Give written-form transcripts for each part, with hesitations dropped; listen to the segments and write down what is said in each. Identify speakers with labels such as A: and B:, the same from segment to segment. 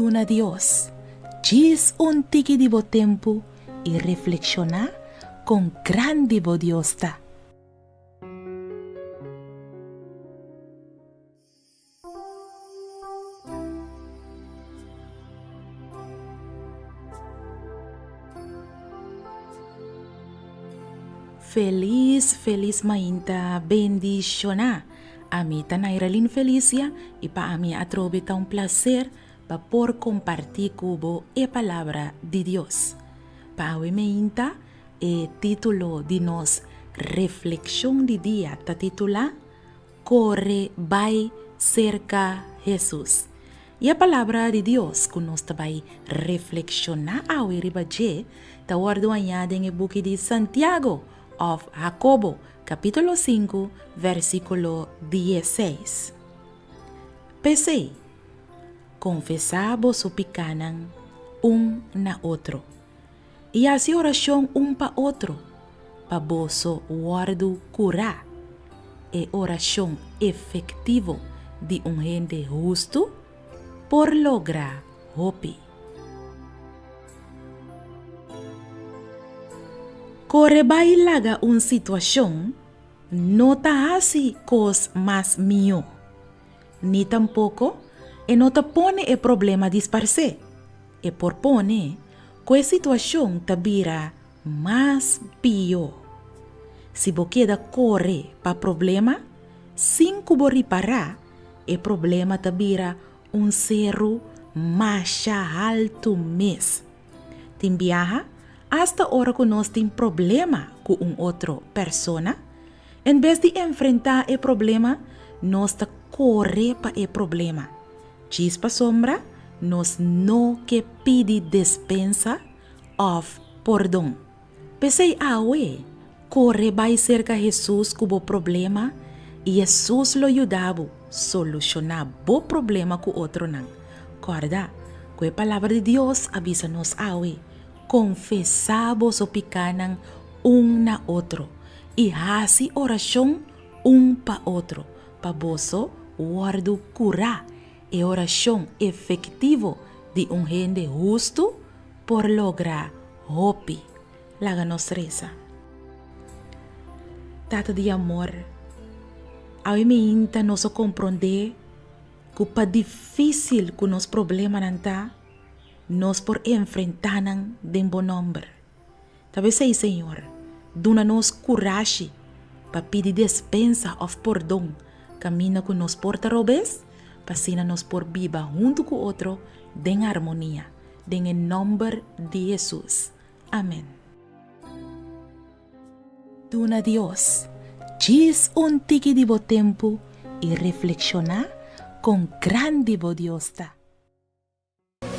A: Duna Dios, diz tiki dibo tempo e reflexionar com grande bodiosta. Feliz mainta bendishoná. A mim tá na iralin felicia e para mim atrobe tá prazer para por compartir cubo a palavra de Deus. Para o mainta o título de nos reflexão de dia tá titula Corre vai Serka Hesus. E a palavra de Deus que nós vai reflexionar ao ribaje tá ordenada em o book de Santiago of Jacobo, capítulo 5, versículo 16. Pensei, confessar vosso pecanan na outro. E assim oração pa outro, pa vosso guardo KURA. É oração efetivo de gente justo por lograr HOPI. Corre bailaga situação não tá assim cos mais mio. Ni tampouco e não te pone o problema disparse. E por pone, que a situação te vira mais pior. Se você queda corre para problema, sem que você reparar, o problema te vira cerro mais alto mês. Tem viaja hasta hora que nós temos problema com outra persona, em vez de enfrentar o problema, nós te corre para o problema. Chispa sombra, nós não que pede dispensa of perdão. Pensei, corre vai cerca Jesus com o problema e Jesus lo ajudava a solucionar o problema com outro não. Corda, que a palavra de Deus avisa nos confessar vosso pecanan na outro e hasi oração pa outro pa vosso guardo KURA e oração efetivo de gente justo por lograr HOPI. Laga nos reza. Tata de amor, ao minta nos compreender que pa difícil que nos problema nanta nós por enfrentar de bom nombre. Talvez sei, Senhor, duna-nos coragem para pedir dispensa of perdão, camina com nos porta robes, para nos por viva junto com outro, em harmonia, em nome de Jesus. Amém. Duna Deus, diz tiki dibo tempo e reflexionar com grande bodiosta.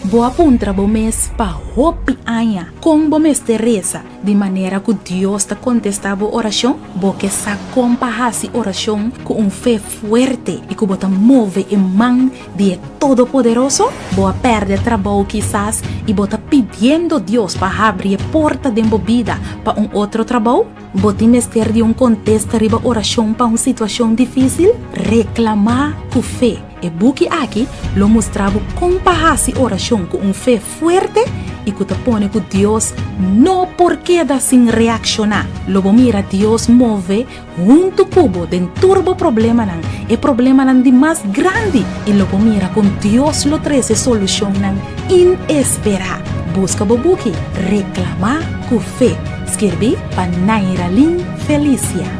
A: Boa puntra bo mês pa HOPI anha com bo mês Teresa de maneira que Deus te contestava oração bo que sa compahasi oração com fé fuerte e que bota move em mão de Todo-Poderoso boa perde trabalho quizás e bota pedindo Deus para abrir porta de vida para outro trabalho bota mester de contexto riba oração para situação difícil reclamar com fé. E buki aqui lo mostrava compahasi oração com fé forte e que te pone que Deus não porque da sem reaccionar. Logo mira Deus move junto cubo den turbo problema nan e problema nan de mais grande e logo mira com Deus lo treze solução nan inesperada. Busca bobuki reclamar com fé. Escrevi para Nairalin Felicia.